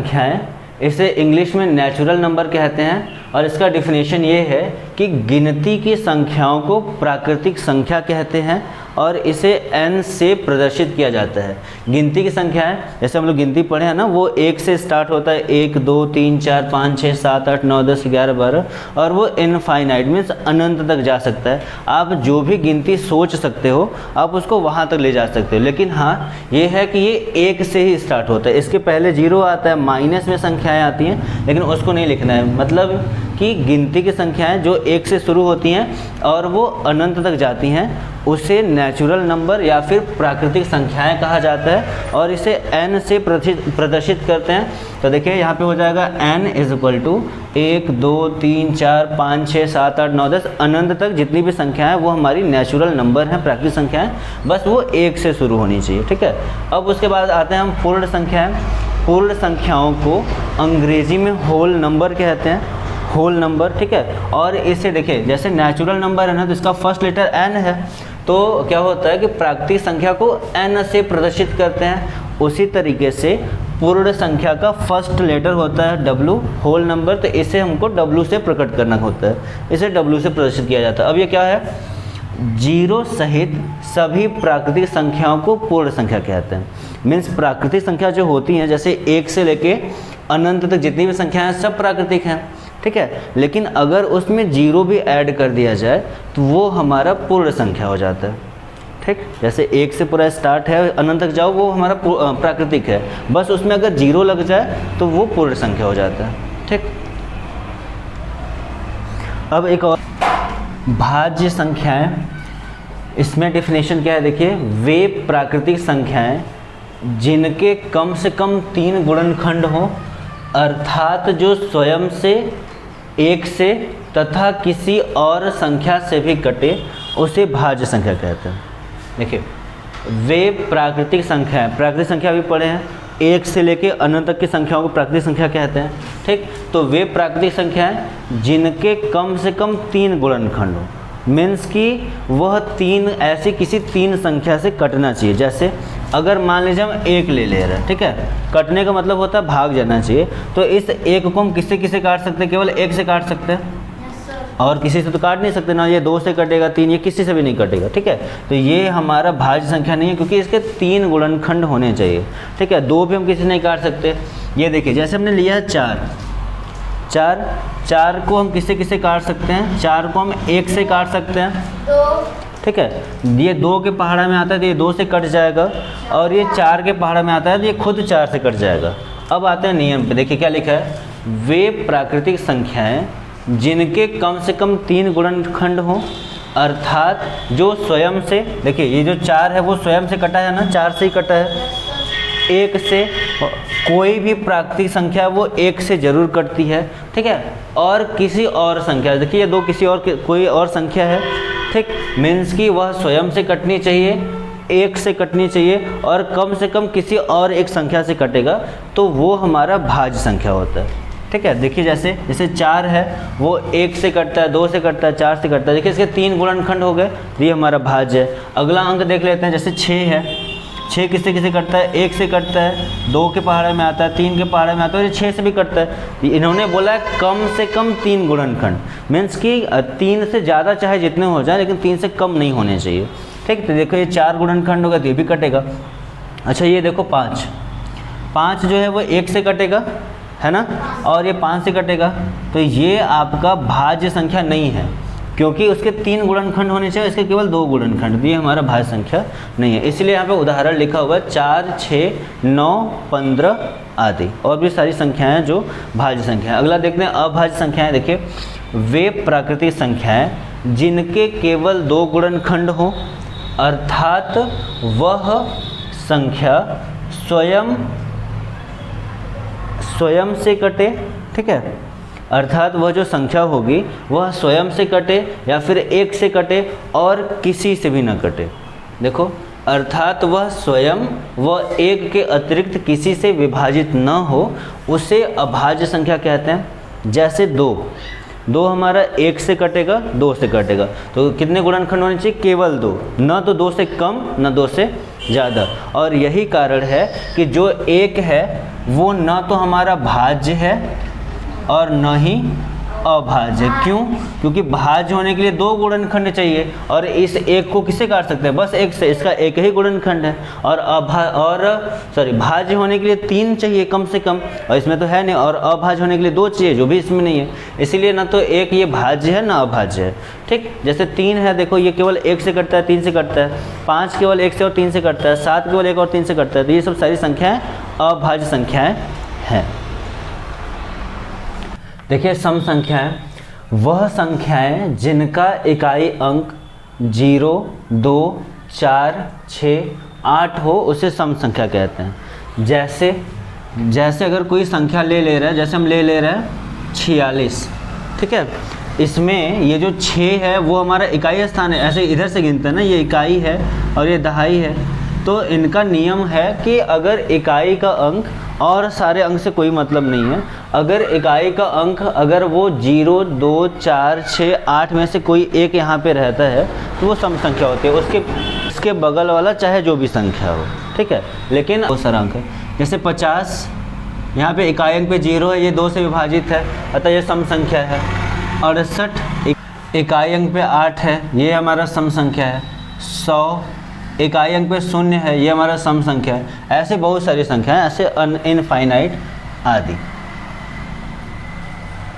संख्याएं, इसे इंग्लिश में नेचुरल नंबर कहते हैं और इसका डिफिनेशन ये है कि गिनती की संख्याओं को प्राकृतिक संख्या कहते हैं और इसे n से प्रदर्शित किया जाता है। गिनती की संख्याएं जैसे हम लोग गिनती पढ़े हैं ना, वो 1 से स्टार्ट होता है, 1 2 3 4 5 6 7 8 9 10 11 12 और वो इनफाइनाइट मीन्स अनंत तक जा सकता है। आप जो भी गिनती सोच सकते हो आप उसको वहाँ तक ले जा सकते हो, लेकिन हाँ ये है कि ये 1 से ही स्टार्ट होता है, इसके पहले 0 आता है, माइनस में संख्याएँ आती हैं लेकिन उसको नहीं लिखना है। मतलब कि गिनती की संख्याएं जो 1 से शुरू होती हैं और वो अनंत तक जाती हैं उसे नेचुरल नंबर या फिर प्राकृतिक संख्याएं कहा जाता है और इसे n से प्रदर्शित करते हैं। तो देखिए यहाँ पे हो जाएगा n इज इक्वल टू 1 2 3 4 5 6 7 8 9 10 अनंत तक जितनी भी संख्याएं वो हमारी नेचुरल नंबर हैं, प्राकृतिक संख्याएं, बस वो 1 से शुरू होनी चाहिए। ठीक है, अब उसके बाद आते हैं हम पूर्ण संख्याएँ। पूर्ण संख्याओं को अंग्रेजी में होल नंबर कहते हैं, होल नंबर। ठीक है, और इसे देखिए जैसे नेचुरल नंबर है ना तो इसका फर्स्ट लेटर n है, तो क्या होता है कि प्राकृतिक संख्या को n से प्रदर्शित करते हैं। उसी तरीके से पूर्ण संख्या का फर्स्ट लेटर होता है w, होल नंबर, तो इसे हमको w से प्रकट करना होता है, इसे w से प्रदर्शित किया जाता है। अब ये क्या है, 0 सहित सभी प्राकृतिक संख्याओं को पूर्ण संख्या कहते हैं। मीन्स प्राकृतिक संख्या जो होती हैं जैसे 1 से लेके अनंत तक जितनी भी संख्याएं हैं सब प्राकृतिक हैं। ठीक है, लेकिन अगर उसमें 0 भी ऐड कर दिया जाए तो वो हमारा पूर्ण संख्या हो जाता है। ठीक, जैसे 1 से पूरा स्टार्ट है अनंत तक जाओ वो हमारा प्राकृतिक है, बस उसमें अगर 0 लग जाए तो वो पूर्ण संख्या हो जाता है। ठीक, अब एक और भाज्य संख्याएं, इसमें डेफिनेशन क्या है देखिए, वे प्राकृतिक संख्याएं जिनके कम से कम 3 गुणनखंड हो अर्थात जो स्वयं से 1 से तथा किसी और संख्या से भी कटे उसे भाज्य संख्या कहते हैं। देखिए वे प्राकृतिक संख्याएं, प्राकृतिक संख्या भी पढ़े हैं, 1 से लेके अनंत तक की संख्याओं को प्राकृतिक संख्या कहते हैं। ठीक, तो वे प्राकृतिक संख्याएं जिनके कम से कम 3 गुणनखंड हो, मीन्स कि वह 3 ऐसी किसी 3 संख्या से कटना चाहिए। जैसे अगर मान लीजिए हम 1 ले रहे हैं, ठीक है, कटने का मतलब होता है भाग जाना चाहिए, तो इस 1 को हम किससे किससे काट सकते हैं, केवल 1 से काट सकते हैं और किसी से तो काट नहीं सकते ना, ये 2 से कटेगा, 3, ये किसी से भी नहीं कटेगा। ठीक है, तो ये हमारा भाज्य संख्या नहीं है क्योंकि इसके 3 गुणनखंड होने चाहिए। ठीक है, 2 भी हम किसी से नहीं काट सकते। ये देखिए जैसे हमने लिया है 4 को हम किससे किससे काट सकते हैं, 4 को हम 1 से काट सकते हैं, 2। ठीक है, ये 2 के पहाड़ा में आता है तो ये 2 से कट जाएगा और ये 4 के पहाड़ा में आता है तो ये खुद 4 से कट जाएगा। अब आते हैं नियम पे, देखिए क्या लिखा है, वे प्राकृतिक संख्याएं जिनके कम से कम 3 गुणनखंड हो अर्थात जो स्वयं से, देखिए ये जो 4 है वो स्वयं से कटा है ना, 4 से ही कटा है, 1 से कोई भी प्राकृतिक संख्या वो 1 से जरूर कटती है। ठीक है, और किसी और संख्या, देखिए ये 2 किसी और कोई और संख्या है। ठीक, मीन्स कि वह स्वयं से कटनी चाहिए, 1 से कटनी चाहिए और कम से कम किसी और एक संख्या से कटेगा तो वो हमारा भाज्य संख्या होता है। ठीक है, देखिए जैसे 4 है वो 1 से कटता है, 2 से कटता है, 4 से कटता है, देखिए इसके 3 गुणनखंड हो गए, ये हमारा भाज्य है। अगला अंक देख लेते हैं, जैसे 6 है, 6 किससे किससे कटता है, 1 से कटता है, 2 के पहाड़े में आता है, 3 के पहाड़े में आता है और 6 से भी कटता है। इन्होंने बोला है कम से कम 3 गुणनखंड, मीन्स कि 3 से ज़्यादा चाहे जितने हो जाए लेकिन 3 से कम नहीं होने चाहिए। ठीक, तो देखो ये 4 गुणनखंड होगा तो ये भी कटेगा। अच्छा ये देखो 5 जो है वो 1 से कटेगा, है ना, और ये 5 से कटेगा, तो ये आपका भाज्य संख्या नहीं है क्योंकि उसके 3 गुणनखंड होने चाहिए, इसके केवल 2 गुणनखंड, ये हमारा भाज्य संख्या नहीं है। इसलिए यहाँ पे उदाहरण लिखा हुआ है 4 6 9 15 आदि, और भी सारी संख्याएं जो भाज्य संख्या है। अगला देखते हैं अभाज्य संख्याएं। देखिए वे प्राकृतिक संख्याएं जिनके केवल 2 गुणनखंड हो अर्थात वह संख्या स्वयं से कटे। ठीक है, अर्थात वह जो संख्या होगी वह स्वयं से कटे या फिर 1 से कटे और किसी से भी न कटे। देखो अर्थात वह स्वयं व 1 के अतिरिक्त किसी से विभाजित न हो उसे अभाज्य संख्या कहते हैं। जैसे 2 हमारा 1 से कटेगा, 2 से कटेगा, तो कितने गुणनखंड होने चाहिए, केवल 2, न तो 2 से कम न 2 से ज़्यादा। और यही कारण है कि जो एक है वो ना तो हमारा भाज्य है और न ही अभाज्य। क्यों? क्योंकि भाज्य होने के लिए 2 गुणनखंड चाहिए और इस एक को किससे काट सकते हैं? बस एक से, इसका एक ही गुणनखंड है। और भाज्य होने के लिए 3 चाहिए कम से कम, और इसमें तो है नहीं। और अभाज्य होने के लिए 2 चाहिए, जो भी इसमें नहीं है। इसीलिए ना तो एक ये भाज्य है ना अभाज्य है। ठीक, जैसे 3 है, देखो ये केवल 1 से कटता है, 3 से कटता है। 5 केवल 1 से और 3 से कटता है। 7 केवल 1 और 3 से कटता है। तो ये सब सारी संख्याएँ अभाज्य संख्याएँ हैं। देखिए, सम संख्याएं वह संख्याएं जिनका इकाई अंक 0, 2, 4, 6, 8 हो, उसे सम संख्या कहते हैं। जैसे अगर कोई संख्या ले रहा है, जैसे हम ले रहे हैं 46, ठीक है। इसमें ये जो 6 है वो हमारा इकाई स्थान है। ऐसे इधर से गिनते हैं ना, ये इकाई है और ये दहाई है। तो इनका नियम है कि अगर इकाई का अंक, और सारे अंक से कोई मतलब नहीं है, अगर इकाई का अंक अगर वो 0, 2, 4, 6, 8 में से कोई एक यहाँ पे रहता है तो वो सम संख्या होती है। उसके बगल वाला चाहे जो भी संख्या हो, ठीक है। लेकिन वो सारा अंक है, जैसे 50 यहाँ पे इकाई अंक पे 0 है, ये 2 से विभाजित है, अतः ये सम संख्या है। 68 इकाई अंक पे 8 है, ये हमारा सम संख्या है। 100 इकाई अंक पे 0 है, ये हमारा सम संख्या है। ऐसे बहुत सारी संख्याएं, ऐसे इनफाइनाइट आदि।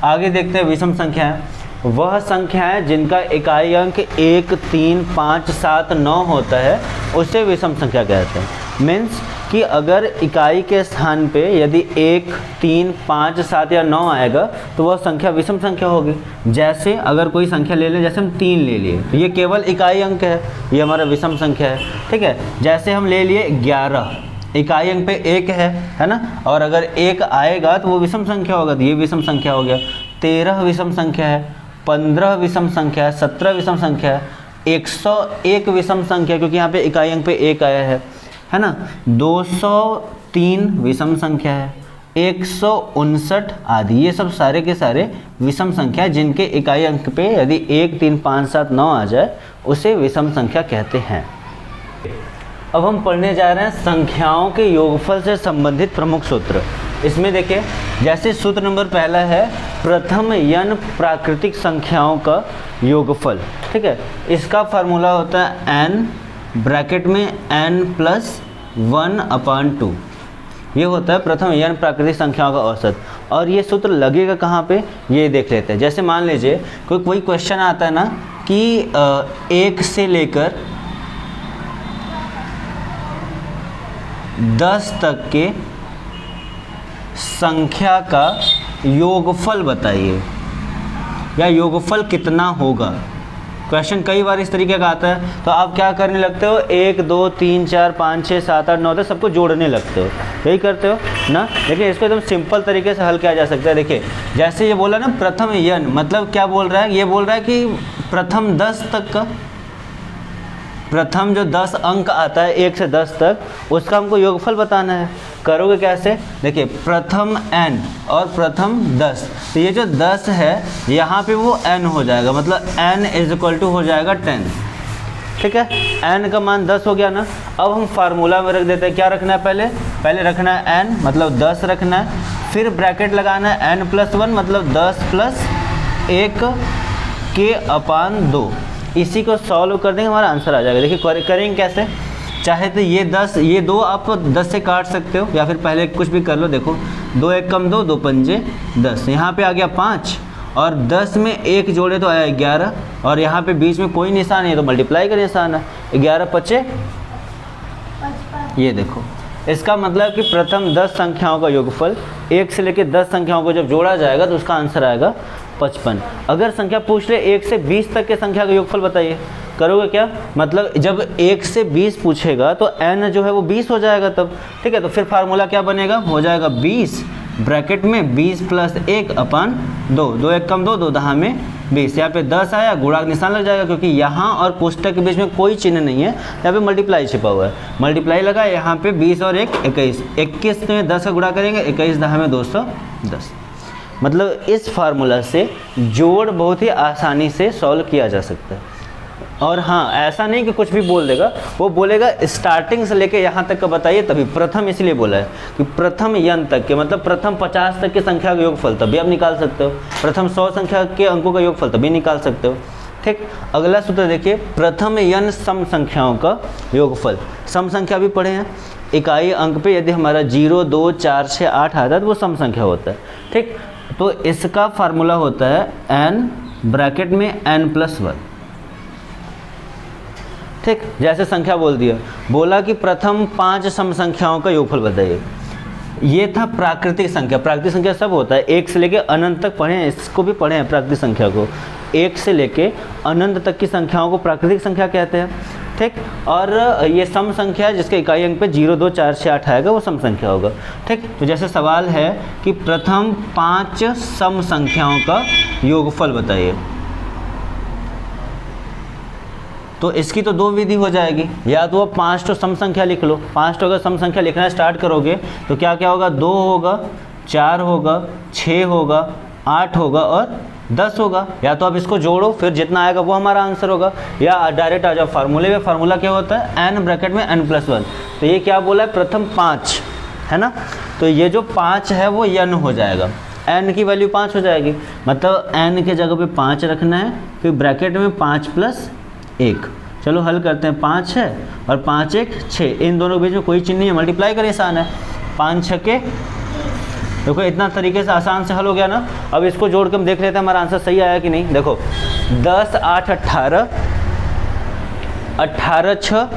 आगे देखते हैं विषम संख्याएं। वह संख्याएं जिनका इकाई अंक 1, 3, 5, 7, 9 होता है उसे विषम संख्या कहते हैं। मीन्स कि अगर इकाई के स्थान पे यदि 1, 3, 5, 7 या 9 आएगा तो वह संख्या विषम संख्या होगी। जैसे अगर कोई संख्या ले लें, जैसे हम 3 ले लिए तो ये केवल इकाई अंक है, ये हमारा विषम संख्या है, ठीक है। जैसे हम ले लिए 11, इकाई अंक पे 1 है ना, और अगर 1 आएगा तो वो विषम संख्या होगा, तो ये विषम संख्या हो गया। 13 विषम संख्या है, 15 विषम संख्या है, 17 विषम संख्या है, 101 विषम संख्या, क्योंकि यहाँ पे इकाई अंक पे 1 आया है ना। 203 विषम संख्या है, 159 आदि। ये सब सारे के सारे विषम संख्या जिनके इकाई अंक पे यदि 1, 3, 5, 7, 9 आ जाए उसे विषम संख्या कहते हैं। अब हम पढ़ने जा रहे हैं संख्याओं के योगफल से संबंधित प्रमुख सूत्र। इसमें देखिए, जैसे सूत्र नंबर पहला है प्रथम n प्राकृतिक संख्याओं का योगफल, ठीक है। इसका फार्मूला होता है n ब्रैकेट में n+1/2। ये होता है प्रथम n प्राकृतिक संख्याओं का औसत। और ये सूत्र लगेगा कहाँ पे, ये देख लेते हैं। जैसे मान लीजिए कोई क्वेश्चन आता है ना कि 1 से लेकर 10 तक के संख्या का योगफल बताइए, या योगफल कितना होगा। क्वेश्चन कई बार इस तरीके का आता है, तो आप क्या करने लगते हो, 1, 2, 3, 4, 5, 6, 7, 8, 9 तक सबको जोड़ने लगते हो, यही करते हो ना। लेकिन इसको एकदम सिंपल तरीके से हल किया जा सकता है। देखिए, जैसे ये बोला ना प्रथम n, मतलब क्या बोल रहा है, ये बोल रहा है कि प्रथम 10 तक का, प्रथम जो 10 अंक आता है 1 से 10 तक, उसका हमको योगफल बताना है। करोगे कैसे, देखिए प्रथम n और प्रथम 10, तो ये जो 10 है यहाँ पे वो n हो जाएगा, मतलब n = हो जाएगा 10, ठीक है। n का मान 10 हो गया ना। अब हम फार्मूला में रख देते हैं, क्या रखना है, पहले रखना है n मतलब 10 रखना है, फिर ब्रैकेट लगाना है n+1 मतलब 10 + 1 के अपान 2। इसी को सॉल्व कर देंगे, हमारा आंसर आ जाएगा। देखिए करेंगे कैसे, चाहे तो ये 10, ये 2 आप 10 से काट सकते हो, या फिर पहले कुछ भी कर लो। देखो 2 1 कम 2, 2 पंजे 10, यहाँ पे आ गया 5, और 10 में 1 जोड़े तो आया 11, और यहाँ पे बीच में कोई निशान नहीं है तो मल्टीप्लाई का निशान है, 11 5 ये देखो। इसका मतलब कि प्रथम 10 संख्याओं का योगफल 1 से लेकर 10 संख्याओं को जब जोड़ा जाएगा तो उसका आंसर आएगा 55। अगर संख्या पूछ ले 1 से 20 तक के संख्या का योगफल बताइए, करोगे क्या, मतलब जब 1 से 20 पूछेगा तो n जो है वो 20 हो जाएगा तब, ठीक है। तो फिर फार्मूला क्या बनेगा, हो जाएगा 20 ब्रैकेट में 20 + 1 अपान 2, 2 1 कम 2, 2 10 में 20। यहाँ पे 10 आया, गुणा का निशान लग जाएगा, क्योंकि यहाँ और कोष्टक के बीच में कोई चिन्ह नहीं है, यहाँ पे मल्टीप्लाई छिपा हुआ है। मल्टीप्लाई लगा, यहाँ पे 20 और 1 21, 21 में 10 का गुणा करेंगे, 21 10 में 210। मतलब इस फार्मूला से जोड़ बहुत ही आसानी से सॉल्व किया जा सकता है। और हाँ, ऐसा नहीं कि कुछ भी बोल देगा, वो बोलेगा स्टार्टिंग से लेके यहाँ तक का बताइए, तभी प्रथम इसलिए बोला है कि प्रथम यन तक के, मतलब प्रथम 50 तक की संख्या का योगफल तभी आप निकाल सकते हो, प्रथम 100 संख्या के अंकों का योगफल तभी निकाल सकते हो। ठीक, अगला सूत्र देखिए, प्रथम यन सम संख्याओं का योगफल। सम संख्या भी पढ़े हैं, इकाई अंक पे यदि हमारा 0, 2, 4, 6, 8 आता है तो वो सम संख्या होता है। ठीक, तो इसका फार्मूला होता है n ब्रैकेट में n+1। ठीक, जैसे संख्या बोल दिया, बोला कि प्रथम 5 सम संख्याओं का योगफल बताइए। ये था प्राकृतिक संख्या। प्राकृतिक संख्या सब होता है, 1 से लेके अनंत तक पढ़े हैं, इसको भी पढ़े हैं प्राकृतिक संख्या को। 1 से लेके अनंत तक की संख्याओं को प्राकृतिक संख्या कहते हैं। ठीक, और ये सम संख्या है जिसके इकाई अंक पे 0, 2, 4, 6, 8 आएगा, वो सम संख्या होगा। ठीक, तो जैसे सवाल है कि प्रथम 5 सम संख्याओं का योगफल बताइए, तो इसकी तो दो विधि हो जाएगी, या तो 5 तो सम संख्या लिख लो। 5 तो अगर सम संख्या लिखना स्टार्ट करोगे तो क्या क्या होगा, 2 होगा, 4 होगा, 6 होगा, 8 होगा और 10 होगा। या तो आप इसको जोड़ो, फिर जितना आएगा वो हमारा आंसर होगा, या डायरेक्ट आ जाओ फार्मूले में। फार्मूला क्या होता है, n ब्रैकेट में n+1। तो ये क्या बोला है, प्रथम 5 है ना, तो ये जो 5 है वो n हो जाएगा, n की वैल्यू 5 हो जाएगी, मतलब n के जगह पे 5 रखना है, फिर ब्रैकेट में 5+1। चलो हल करते हैं, 5 है और 5 1 6, इन दोनों के बीच में कोई चिन्ह नहीं है, मल्टीप्लाई करें आसान है। 5 6 के, देखो इतना तरीके से आसान से हल हो गया ना। अब इसको जोड़ के हम देख लेते हैं हमारा आंसर सही आया कि नहीं। देखो 10 8 18, 18 6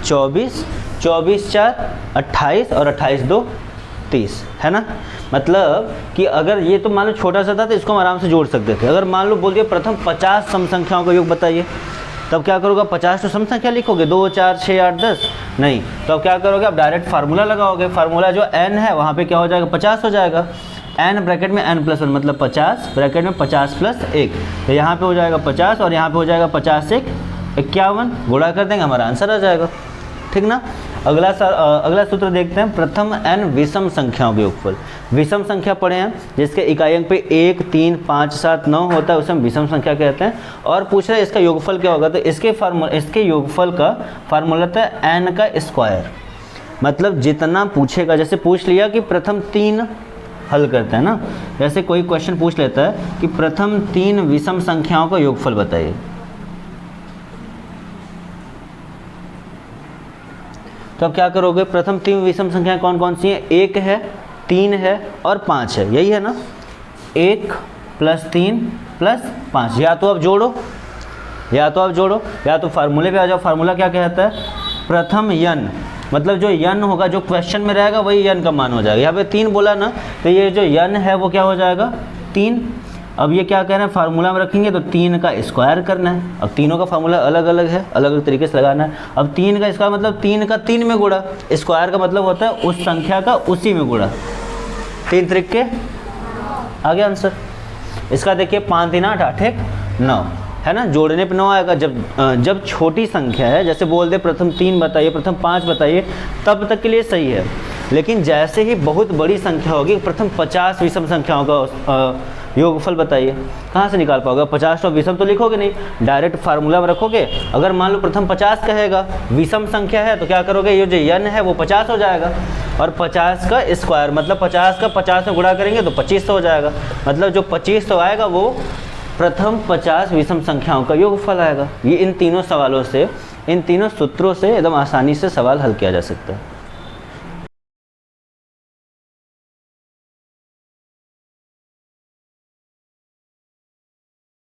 24, 24 4 28 और 28 2 30, है ना। मतलब कि अगर ये तो मान लो छोटा सा था तो इसको हम आराम से जोड़ सकते थे। अगर मान लो बोल दिया प्रथम 50 सम संख्याओं का योग बताइए, तब क्या करोगे, 50 तो सम संख्या लिखोगे, 2 4 6 8 10 नहीं, तो अब क्या करोगे, आप डायरेक्ट फार्मूला लगाओगे। फार्मूला जो n है वहाँ पे क्या हो जाएगा, 50 हो जाएगा। n ब्रैकेट में n+1 मतलब 50 ब्रैकेट में 50+1, तो यहाँ पे हो जाएगा 50 और यहाँ पे हो जाएगा 50 1 51, गुणा कर देंगे हमारा आंसर आ जाएगा। ठीक ना। अगला सूत्र देखते हैं, प्रथम n विषम संख्याओं के योगफल। विषम संख्या पढ़े हैं जिसके इकाई अंक पे 1 3 5 7 9 होता है, उसे हम विषम संख्या कहते हैं। और पूछ रहे हैं इसका योगफल क्या होगा, तो इसके योगफल का फार्मूला था n का स्क्वायर। मतलब जितना पूछेगा, जैसे पूछ लिया कि प्रथम 3 हल करते हैं ना, जैसे कोई क्वेश्चन पूछ लेता है कि प्रथम 3 विषम संख्याओं का योगफल बताइए, तो अब क्या करोगे, प्रथम 3 विषम संख्याएं कौन कौन सी हैं, 1 है, 3 है और 5 है, यही है ना। 1 + 3 + 5, या तो आप जोड़ो या तो फार्मूले पे आ जाओ। फार्मूला क्या कहता है, प्रथम यन, मतलब जो यन होगा, जो क्वेश्चन में रहेगा वही यन का मान हो जाएगा। यहाँ पे 3 बोला ना, तो ये जो यन है वो क्या हो जाएगा, 3। अब ये क्या कह रहे हैं, फार्मूला में रखेंगे तो 3 का स्क्वायर करना है। अब तीनों का फार्मूला अलग अलग है, अलग अलग तरीके से लगाना है। अब 3 का स्क्वायर मतलब 3 का 3 में गुणा, स्क्वायर का मतलब होता है उस संख्या का उसी में गुणा। 3 त्रिक आ गया आंसर इसका। देखिए 5 3 8 8 1 9 है ना, जोड़ने पे 9 आएगा। जब छोटी संख्या है, जैसे बोल दे प्रथम 3 बताइए, प्रथम 5 बताइए, तब तक के लिए सही है। लेकिन जैसे ही बहुत बड़ी संख्या होगी, प्रथम 50 विषम संख्याओं का योगफल बताइए, कहाँ से निकाल पाओगे, 50 तो विषम तो लिखोगे नहीं, डायरेक्ट फार्मूला में रखोगे। अगर मान लो प्रथम 50 कहेगा, विषम संख्या है, तो क्या करोगे, ये जो यन है वो 50 हो जाएगा, और 50 का स्क्वायर मतलब 50 का 50 में गुणा करेंगे तो 2500 हो जाएगा। मतलब जो 2500 आएगा वो प्रथम 50 विषम संख्याओं का योगफल आएगा। ये इन तीनों सवालों से, इन तीनों सूत्रों से एकदम आसानी से सवाल हल किया जा सकता है।